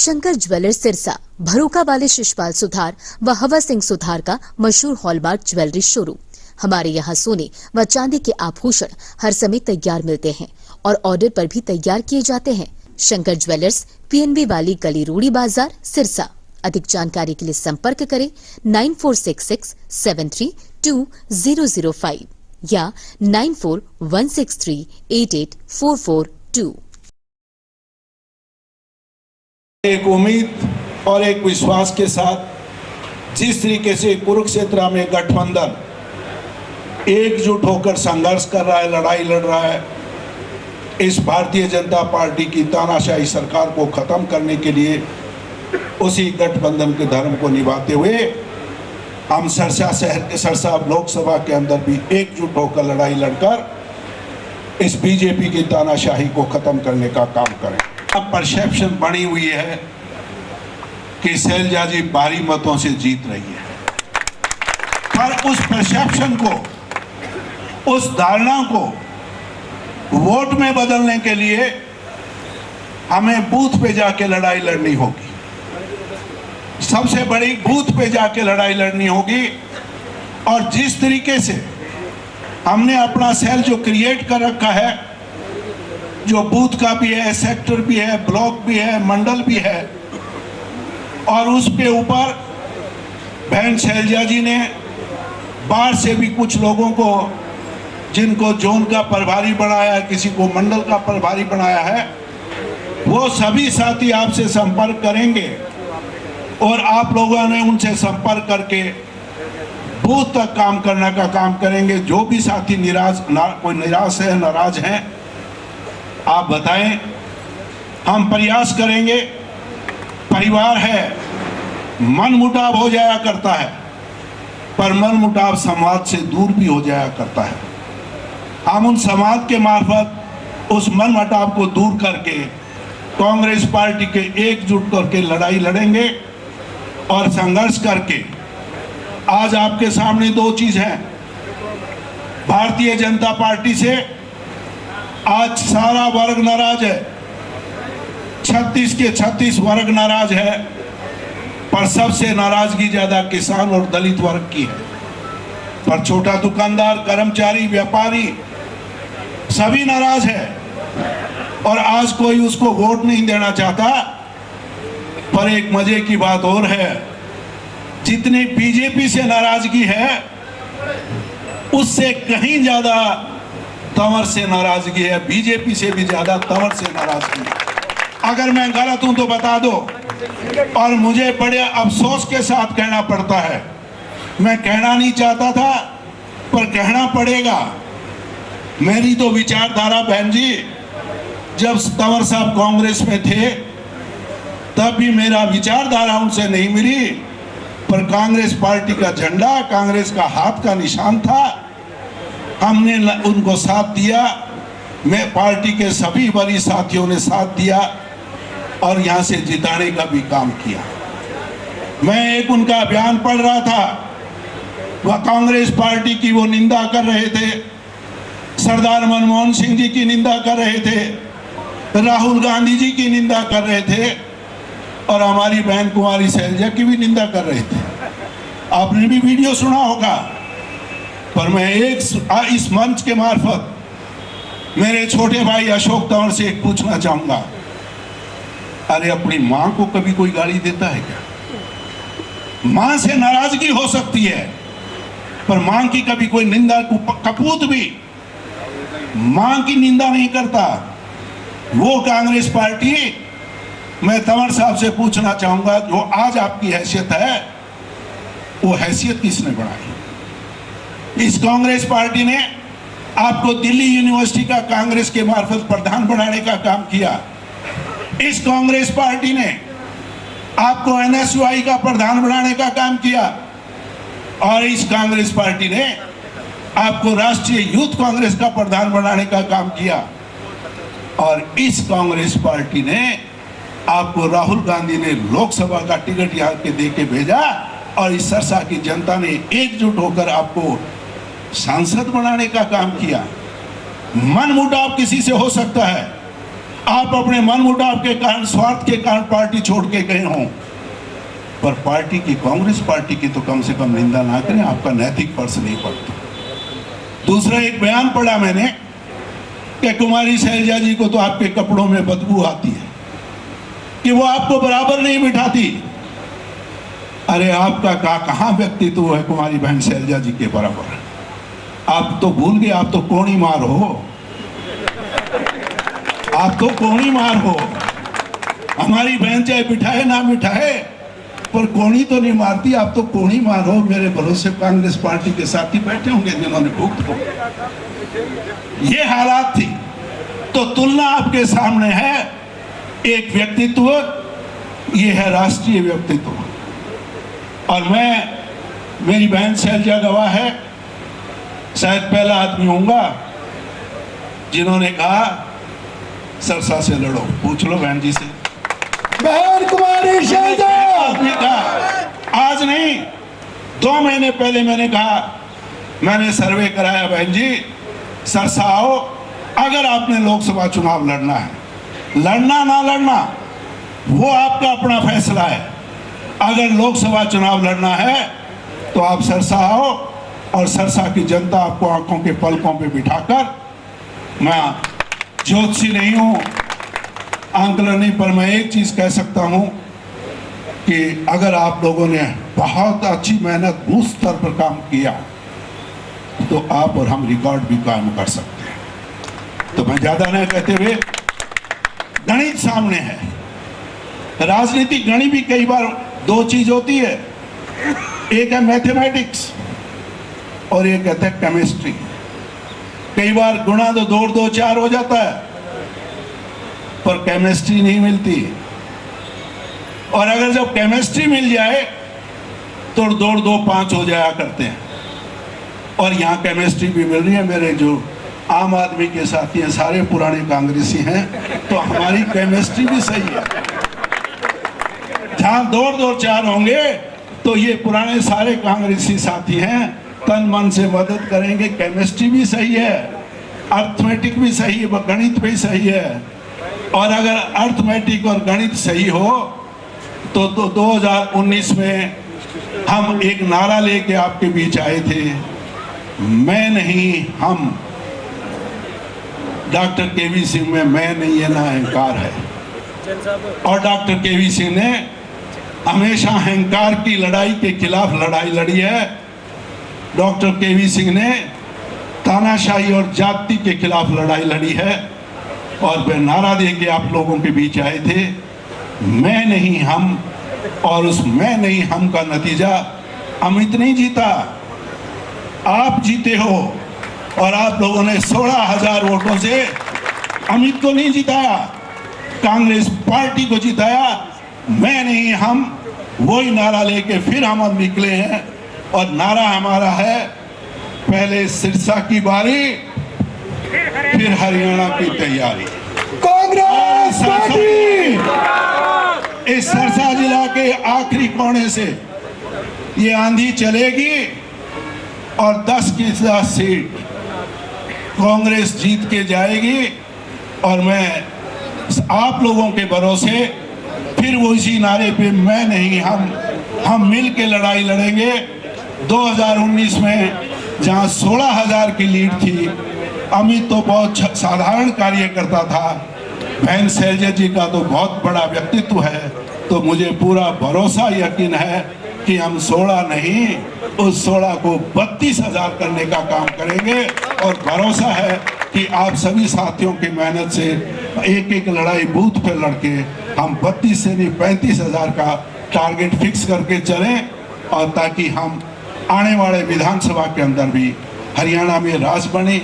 Shankar jewellers Sirsa भरोका वाले शिशपाल सुथार व हवा सिंह सुथार का मशहूर हॉलमार्क ज्वेलरी शोरूम। हमारे यहाँ सोने व चांदी के आभूषण हर समय तैयार मिलते हैं और ऑर्डर पर भी तैयार किए जाते हैं। शंकर ज्वेलर्स PNB वाली गली रूड़ी बाजार सिरसा। अधिक जानकारी के लिए संपर्क करें 9466732005 या 9416388442। एक उम्मीद और एक विश्वास के साथ जिस तरीके से कुरुक्षेत्र में गठबंधन एकजुट होकर संघर्ष कर रहा है, लड़ाई लड़ रहा है, इस भारतीय जनता पार्टी की तानाशाही सरकार को खत्म करने के लिए उसी गठबंधन के धर्म को निभाते हुए हम सिरसा शहर के सिरसा लोकसभा के अंदर भी एकजुट होकर लड़ाई लड़कर इस बीजेपी की तानाशाही को खत्म करने का काम करें। अब परसेप्शन बनी हुई है कि शैलजा जी भारी मतों से जीत रही है, पर उस परसेप्शन को, उस धारणा को वोट में बदलने के लिए हमें बूथ पे जाके लड़ाई लड़नी होगी। सबसे बड़ी बूथ पे जाके लड़ाई लड़नी होगी। और जिस तरीके से हमने अपना सेल जो क्रिएट कर रखा है, जो बूथ का भी है, सेक्टर भी है, ब्लॉक भी है, मंडल भी है, और उस पे ऊपर बहन शैलजा जी ने बाहर से भी कुछ लोगों को, जिनको जोन का प्रभारी बनाया है, किसी को मंडल का प्रभारी बनाया है, वो सभी साथी आपसे संपर्क करेंगे और आप लोगों ने उनसे संपर्क करके बूथ तक काम करने का काम करेंगे। जो भी साथी कोई निराश है, नाराज हैं, आप बताएं, हम प्रयास करेंगे। परिवार है, मन मुटाव हो जाया करता है, पर मन मुटाव समाज से दूर भी हो जाया करता है। हम उन समाज के मार्फत उस मन मुटाव को दूर करके कांग्रेस पार्टी के एकजुट करके लड़ाई लड़ेंगे और संघर्ष करके। आज आपके सामने दो चीज हैं। भारतीय जनता पार्टी से आज सारा वर्ग नाराज है, 36 के 36 वर्ग नाराज है, पर सबसे नाराजगी ज्यादा किसान और दलित वर्ग की है। पर छोटा दुकानदार, कर्मचारी, व्यापारी सभी नाराज है और आज कोई उसको वोट नहीं देना चाहता। पर एक मजे की बात और है, जितनी बीजेपी से नाराजगी है उससे कहीं ज्यादा तंवर से नाराजगी है, बीजेपी से भी ज्यादा तंवर से नाराजगी है। अगर मैं गलत हूं तो बता दो। और मुझे बड़े अफसोस के साथ कहना पड़ता है, मैं कहना नहीं चाहता था पर कहना पड़ेगा। मेरी तो विचारधारा बहन जी, जब तंवर साहब कांग्रेस में थे तब भी मेरा विचारधारा उनसे नहीं मिली, पर कांग्रेस पार्टी का झंडा, कांग्रेस का हाथ का निशान था, हमने उनको साथ दिया। मैं पार्टी के सभी वरिष्ठ साथियों ने साथ दिया और यहां से जिताने का भी काम किया। मैं एक उनका बयान पढ़ रहा था, वह कांग्रेस पार्टी की वो निंदा कर रहे थे, सरदार मनमोहन सिंह जी की निंदा कर रहे थे, राहुल गांधी जी की निंदा कर रहे थे और हमारी बहन कुमारी शैलजा की भी निंदा कर रहे थे। आपने भी वीडियो सुना होगा। पर मैं इस मंच के मार्फत मेरे छोटे भाई अशोक तंवर से एक पूछना चाहूंगा, अरे अपनी मां को कभी कोई गाली देता है क्या? मां से नाराजगी हो सकती है, पर मां की कभी कोई निंदा, कपूत भी मां की निंदा नहीं करता। वो कांग्रेस पार्टी, मैं तंवर साहब से पूछना चाहूंगा, जो आज आपकी हैसियत है, वो हैसियत किसने बढ़ाई? इस कांग्रेस पार्टी ने आपको दिल्ली यूनिवर्सिटी का कांग्रेस के मार्फत प्रधान बनाने का काम किया। इस कांग्रेस पार्टी ने आपको NSUI का प्रधान बनाने का काम किया और इस कांग्रेस पार्टी ने आपको राष्ट्रीय यूथ कांग्रेस का प्रधान बनाने का काम किया। और इस कांग्रेस पार्टी ने आपको, राहुल गांधी ने लोकसभा का टिकट यहाँ के दे के भेजा और इस सिरसा की जनता ने एकजुट होकर आपको सांसद बनाने का काम किया। मन मुटाव किसी से हो सकता है, आप अपने मनमुटाव के कारण, स्वार्थ के कारण पार्टी छोड़ के गए हों, पर पार्टी की, कांग्रेस पार्टी की तो कम से कम निंदा ना करें, आपका नैतिक फर्ज नहीं पड़ता। दूसरा एक बयान पढ़ा मैंने कि कुमारी शैलजा जी को तो आपके कपड़ों में बदबू आती है, कि वो आपको बराबर नहीं बिठाती। अरे आपका कहाँ व्यक्तित्व है कुमारी बहन शैलजा जी के बराबर? आप तो भूल गए, आप तो कोणी मार हो, आप तो कोणी मार हो। हमारी बहन चाहे बिठाए ना बिठाए, पर कोणी तो नहीं मारती, आप तो कोणी मार हो। मेरे भरोसे कांग्रेस पार्टी के साथी बैठे होंगे जिन्होंने भुगत हो, ये हालात थी। तो तुलना आपके सामने है, एक व्यक्तित्व, ये है राष्ट्रीय व्यक्तित्व। और मेरी बहन शैलजा गवाह है, शायद पहला आदमी होऊंगा जिन्होंने कहा सरसा से लड़ो। पूछ लो बहन जी से, बहन कुमारी शैलजा। आदमी कहा, आज नहीं 2 महीने पहले मैंने कहा, मैंने सर्वे कराया, बहन जी सरसा आओ, अगर आपने लोकसभा चुनाव लड़ना है, लड़ना ना लड़ना वो आपका अपना फैसला है। अगर लोकसभा चुनाव लड़ना है तो आप सरसा आओ, और सरसा की जनता आपको आंखों के पलकों पे बिठाकर, मैं ज्योतिषी नहीं हूं, आंकलन नहीं, पर मैं एक चीज कह सकता हूं कि अगर आप लोगों ने बहुत अच्छी मेहनत बूथ स्तर पर काम किया तो आप और हम रिकॉर्ड भी कायम कर सकते हैं। तो मैं ज्यादा नहीं कहते हुए, गणित सामने है। राजनीतिक गणित भी कई बार 2 चीज होती है, एक है मैथमेटिक्स और एक कहते हैं केमिस्ट्री। कई बार गुणा 2 2 2 4 हो जाता है, पर केमिस्ट्री नहीं मिलती। और अगर जब केमिस्ट्री मिल जाए तो 2 2 5 हो जाया करते हैं। और यहाँ केमिस्ट्री भी मिल रही है। मेरे जो आम आदमी के साथी हैं सारे पुराने कांग्रेसी हैं, तो हमारी केमिस्ट्री भी सही है। जहाँ 2 2 4 होंगे तो ये पुराने सारे कांग्रेसी साथी हैं, तन मन से मदद करेंगे। केमिस्ट्री भी सही है, अर्थमेटिक भी सही है, गणित भी सही है। और अगर अर्थमेटिक और गणित सही हो तो 2019 में हम एक नारा लेके आपके बीच आए थे, मैं नहीं हम। डॉक्टर केवी सिंह में मैं नहीं है ना अहंकार है। और डॉक्टर केवी सिंह ने हमेशा अहंकार की लड़ाई के खिलाफ लड़ाई लड़ी है। डॉक्टर केवी सिंह ने तानाशाही और जाति के खिलाफ लड़ाई लड़ी है। और वे नारा दे के आप लोगों के बीच आए थे, मैं नहीं हम। और उस मैं नहीं हम का नतीजा अमित नहीं जीता, आप जीते हो। और आप लोगों ने 16,000 वोटों से अमित को नहीं जिताया, कांग्रेस पार्टी को जिताया। मैं नहीं हम, वही नारा लेके फिर हम अब निकले हैं। और नारा हमारा है, पहले सिरसा की बारी, फिर हरियाणा की तैयारी। कांग्रेस पार्टी इस सिरसा जिला के आखिरी कोने से ये आंधी चलेगी और 10 की 10 सीट कांग्रेस जीत के जाएगी। और मैं आप लोगों के भरोसे फिर वो इसी नारे पे, मैं नहीं हम मिल के लड़ाई लड़ेंगे। 2019 में जहां 16,000 की लीड थी, अमित तो बहुत साधारण कार्यकर्ता था, बहन शैलजा जी का तो बहुत बड़ा व्यक्तित्व है। तो मुझे पूरा भरोसा यकीन है कि हम 16 नहीं, उस 16 को 32,000 करने का काम करेंगे। और भरोसा है कि आप सभी साथियों की मेहनत से एक एक लड़ाई बूथ पे लड़के हम 32 से नहीं 35,000 का टारगेट फिक्स करके चलें। और ताकि हम आने वाले विधानसभा के अंदर भी हरियाणा में राज बने,